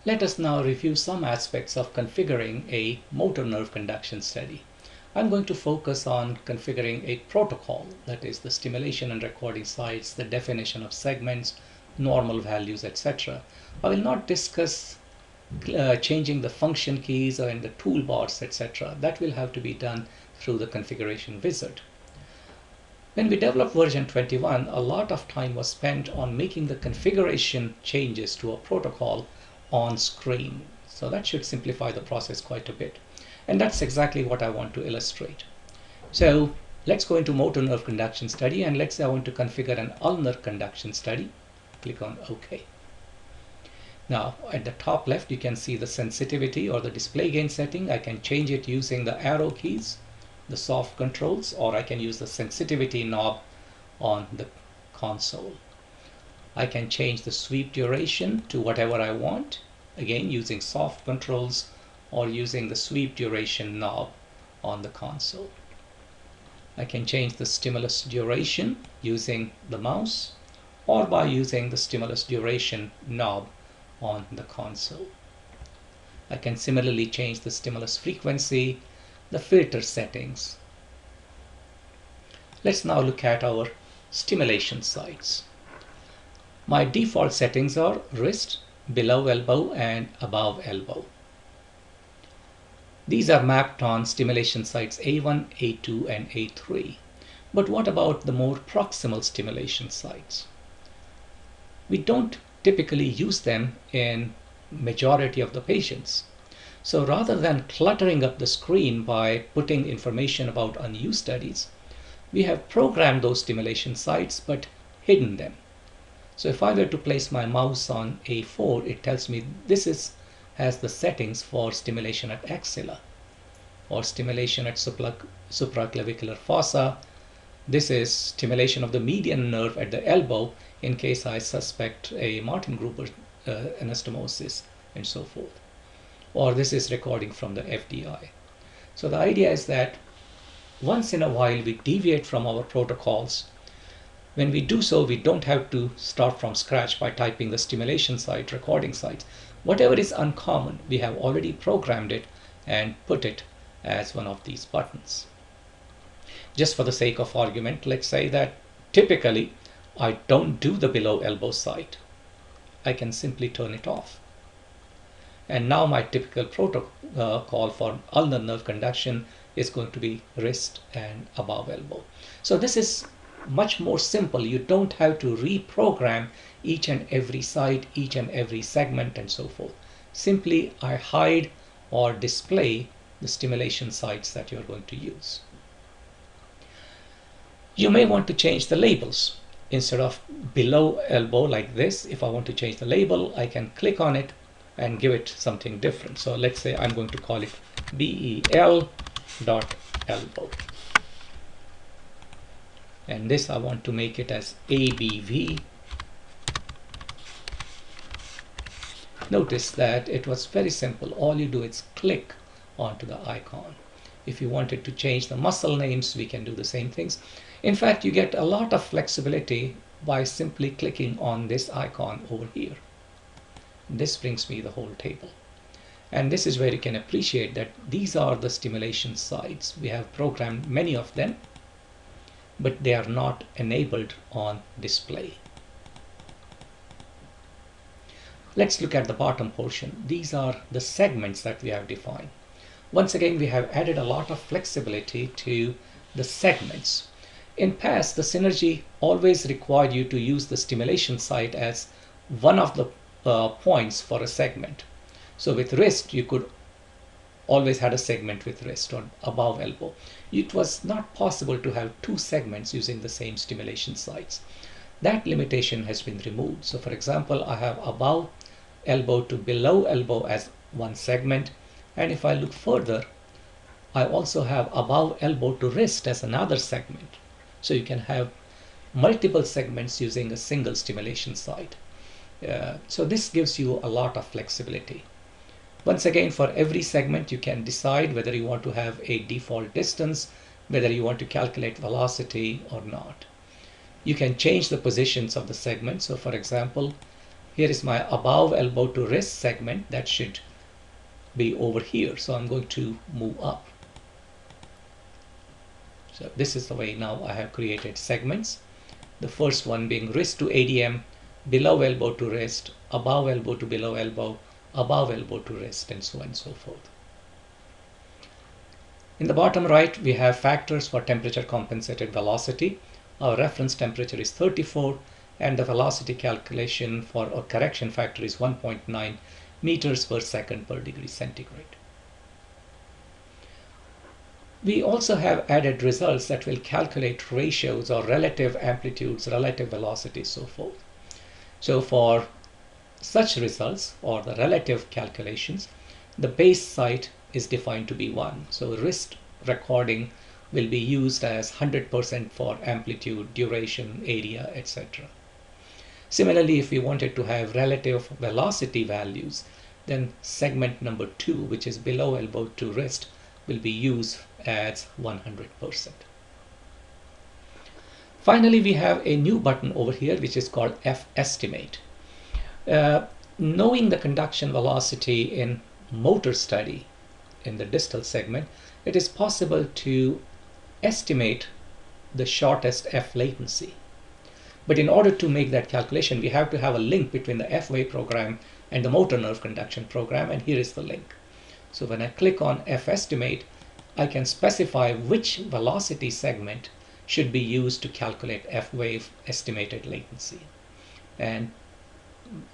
Let us now review some aspects of configuring a motor nerve conduction study. I'm going to focus on configuring a protocol, that is the stimulation and recording sites, the definition of segments, normal values, etc. I will not discuss changing the function keys or in the toolbars, etc. That will have to be done through the configuration wizard. When we developed version 21, a lot of time was spent on making the configuration changes to a protocol on screen. So that should simplify the process quite a bit. And that's exactly what I want to illustrate. So let's go into motor nerve conduction study, and let's say I want to configure an ulnar conduction study. Click on OK. Now at the top left you can see the sensitivity or the display gain setting. I can change it using the arrow keys, the soft controls, or I can use the sensitivity knob on the console. I can change the sweep duration to whatever I want, again using soft controls or using the sweep duration knob on the console. I can change the stimulus duration using the mouse or by using the stimulus duration knob on the console. I can similarly change the stimulus frequency, the filter settings. Let's now look at our stimulation sites. My default settings are wrist, below elbow, and above elbow. These are mapped on stimulation sites A1, A2, and A3. But what about the more proximal stimulation sites? We don't typically use them in majority of the patients. So rather than cluttering up the screen by putting information about unused studies, we have programmed those stimulation sites but hidden them. So if I were to place my mouse on A4, it tells me this has the settings for stimulation at axilla or stimulation at supraclavicular fossa. This is stimulation of the median nerve at the elbow in case I suspect a Martin-Gruber anastomosis and so forth. Or this is recording from the FDI. So the idea is that once in a while we deviate from our protocols. When we do so, we don't have to start from scratch by typing the stimulation site, recording site. Whatever is uncommon, we have already programmed it and put it as one of these buttons. Just for the sake of argument, let's say that typically I don't do the below elbow site. I can simply turn it off. And now my typical protocol for ulnar nerve conduction is going to be wrist and above elbow. So this is much more simple. You don't have to reprogram each and every site, each and every segment, and so forth. Simply I hide or display the stimulation sites that you're going to use. You may want to change the labels. Instead of below elbow like this, if I want to change the label, I can click on it and give it something different. So let's say I'm going to call it BEL dot elbow. And this I want to make it as ABV. Notice that it was very simple. All you do is click onto the icon. If you wanted to change the muscle names, we can do the same things. In fact, you get a lot of flexibility by simply clicking on this icon over here. This brings me the whole table. And this is where you can appreciate that these are the stimulation sites. We have programmed many of them, but they are not enabled on display. Let's look at the bottom portion. These are the segments that we have defined. Once again, we have added a lot of flexibility to the segments. In past, the Synergy always required you to use the stimulation site as one of the points for a segment. So with wrist, you could always had a segment with wrist or above elbow. It was not possible to have two segments using the same stimulation sites. That limitation has been removed. So for example, I have above elbow to below elbow as one segment. And if I look further, I also have above elbow to wrist as another segment. So you can have multiple segments using a single stimulation site. So this gives you a lot of flexibility. Once again, for every segment, you can decide whether you want to have a default distance, whether you want to calculate velocity or not. You can change the positions of the segment. So for example, Here is my above elbow to wrist segment that should be over here. So I'm going to move up. So this is the way now I have created segments. The first one being wrist to ADM, below elbow to wrist, above elbow to below elbow, above elbow to wrist, and so on and so forth. In the bottom right, we have factors for temperature compensated velocity. Our reference temperature is 34 and the velocity calculation for a correction factor is 1.9 meters per second per degree centigrade. We also have added results that will calculate ratios or relative amplitudes, relative velocities, so forth. So for such results or the relative calculations, the base site is defined to be 1. So wrist recording will be used as 100% for amplitude, duration, area, etc. Similarly, if we wanted to have relative velocity values, then segment number 2, which is below elbow to wrist, will be used as 100%. Finally, we have a new button over here which is called F estimate. Knowing the conduction velocity in motor study in the distal segment, it is possible to estimate the shortest F latency. But in order to make that calculation, we have to have a link between the F-wave program and the motor nerve conduction program, and here is the link. So when I click on F estimate, I can specify which velocity segment should be used to calculate F-wave estimated latency. And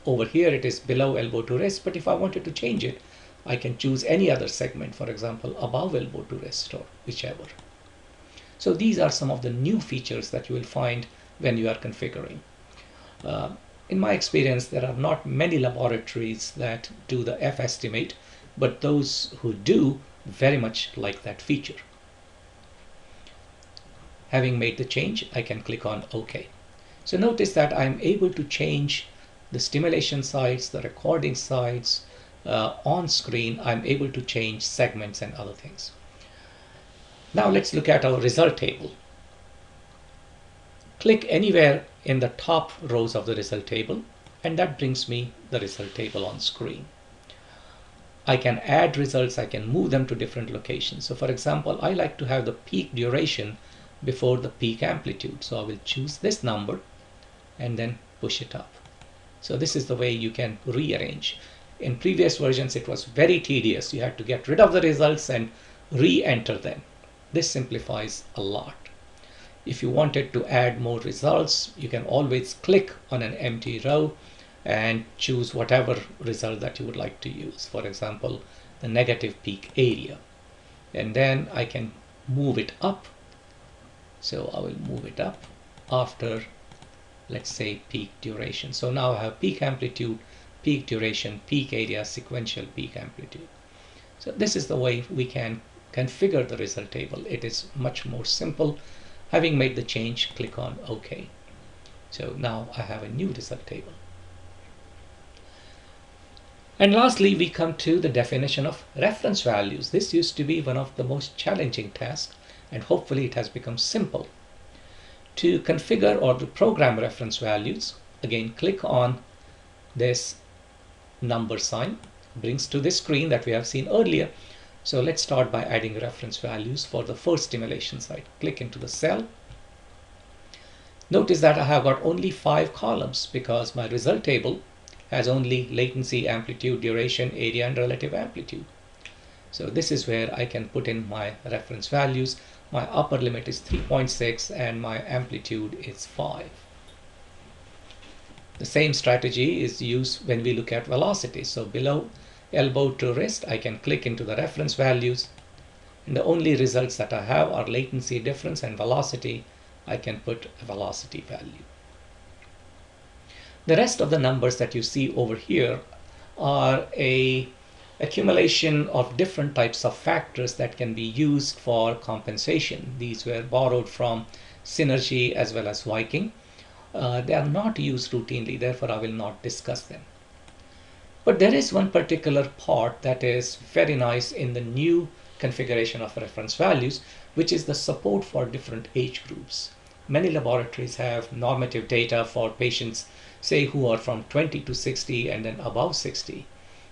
over here it is below elbow to wrist, but if I wanted to change it, I can choose any other segment, for example, above elbow to wrist or whichever. So these are some of the new features that you will find when you are configuring. In my experience, there are not many laboratories that do the F estimate, but those who do very much like that feature. Having made the change, I can click on OK. So notice that I'm able to change the stimulation sites, the recording sites. On screen, I'm able to change segments and other things. Now let's look at our result table. Click anywhere in the top rows of the result table, and that brings me the result table on screen. I can add results, I can move them to different locations. So for example, I like to have the peak duration before the peak amplitude. So I will choose this number and then push it up. So this is the way you can rearrange. In previous versions, it was very tedious. You had to get rid of the results and re-enter them. This simplifies a lot. If you wanted to add more results, you can always click on an empty row and choose whatever result that you would like to use. For example, the negative peak area. And then I can move it up. So I will move it up after, let's say, peak duration. So now I have peak amplitude, peak duration, peak area, sequential peak amplitude. So this is the way we can configure the result table. It is much more simple. Having made the change, click on OK. So now I have a new result table. And lastly, we come to the definition of reference values. This used to be one of the most challenging tasks, and hopefully it has become simple. To configure or to program reference values, again, click on this number sign, brings to this screen that we have seen earlier. So let's start by adding reference values for the first stimulation site. Click into the cell. Notice that I have got only 5 columns because my result table has only latency, amplitude, duration, area, and relative amplitude. So this is where I can put in my reference values. My upper limit is 3.6 and my amplitude is 5. The same strategy is used when we look at velocity. So below elbow to wrist, I can click into the reference values, and the only results that I have are latency difference and velocity. I can put a velocity value. The rest of the numbers that you see over here are a accumulation of different types of factors that can be used for compensation. These were borrowed from Synergy as well as Viking. They are not used routinely, therefore I will not discuss them. But there is one particular part that is very nice in the new configuration of reference values, which is the support for different age groups. many laboratories have normative data for patients, say, who are from 20 to 60 and then above 60.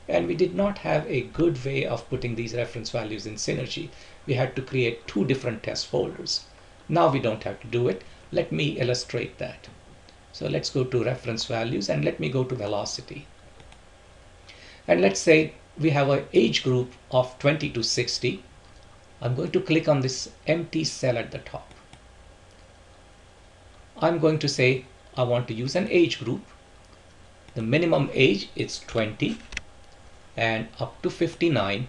And we did not have a good way of putting these reference values in Synergy. We had to create two different test folders. Now we don't have to do it. Let me illustrate that. So let's go to reference values and let me go to velocity. And let's say we have an age group of 20 to 60. I'm going to click on this empty cell at the top. I'm going to say I want to use an age group. The minimum age is 20 and up to 59.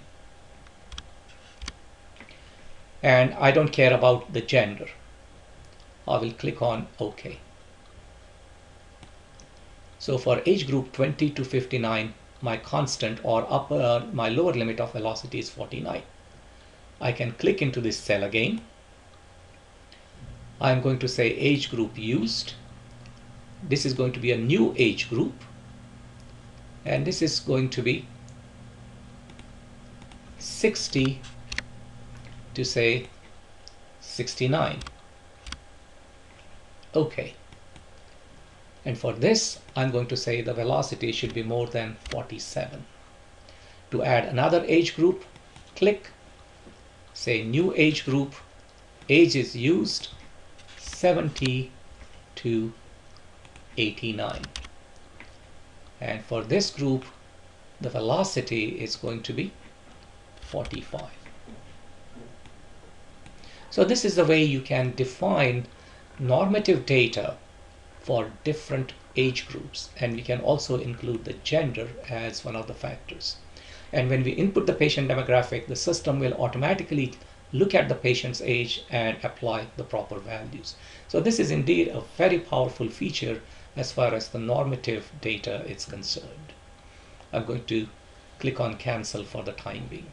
And I don't care about the gender. I will click on OK. So for age group 20 to 59, my constant or my lower limit of velocity is 49. I can click into this cell again. I'm going to say age group used. This is going to be a new age group. And this is going to be 60 to say 69. OK. And for this, I'm going to say the velocity should be more than 47. To add another age group, click, say new age group, age is used, 70 to 89. And for this group, the velocity is going to be 45. So this is the way you can define normative data for different age groups, and we can also include the gender as one of the factors. And when we input the patient demographic, the system will automatically look at the patient's age and apply the proper values. So this is indeed a very powerful feature as far as the normative data is concerned. I'm going to click on cancel for the time being.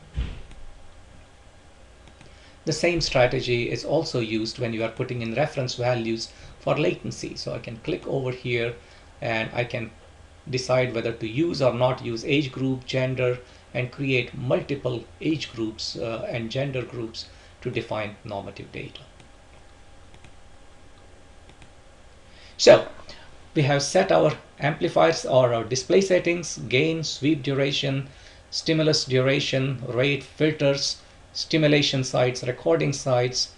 The same strategy is also used when you are putting in reference values for latency. So I can click over here and I can decide whether to use or not use age group, gender, and create multiple age groups and gender groups to define normative data. So we have set our amplifiers or our display settings: gain, sweep duration, stimulus duration, rate, filters, stimulation sites, recording sites,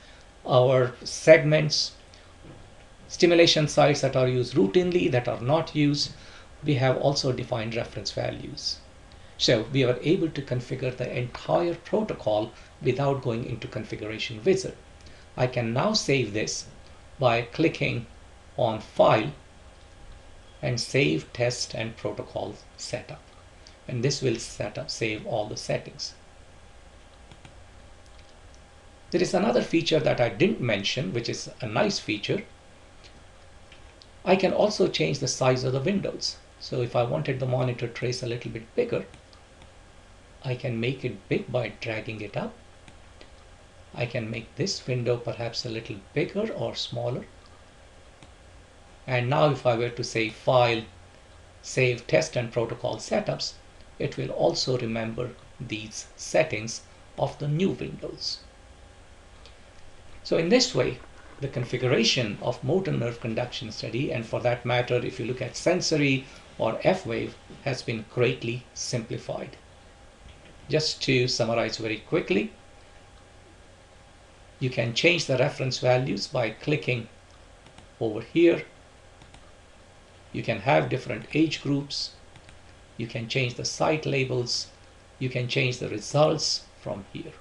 our segments, stimulation sites that are used routinely, that are not used. We have also defined reference values. So we are able to configure the entire protocol without going into configuration wizard. I can now save this by clicking on File and Save Test and Protocol Setup. And this will save all the settings. There is another feature that I didn't mention, which is a nice feature. I can also change the size of the windows. So if I wanted the monitor trace a little bit bigger, I can make it big by dragging it up. I can make this window perhaps a little bigger or smaller. And now if I were to say File, Save Test and Protocol Setups, it will also remember these settings of the new windows. So in this way, the configuration of motor nerve conduction study, and for that matter, if you look at sensory or F-wave, has been greatly simplified. Just to summarize very quickly, you can change the reference values by clicking over here. You can have different age groups. You can change the site labels. You can change the results from here.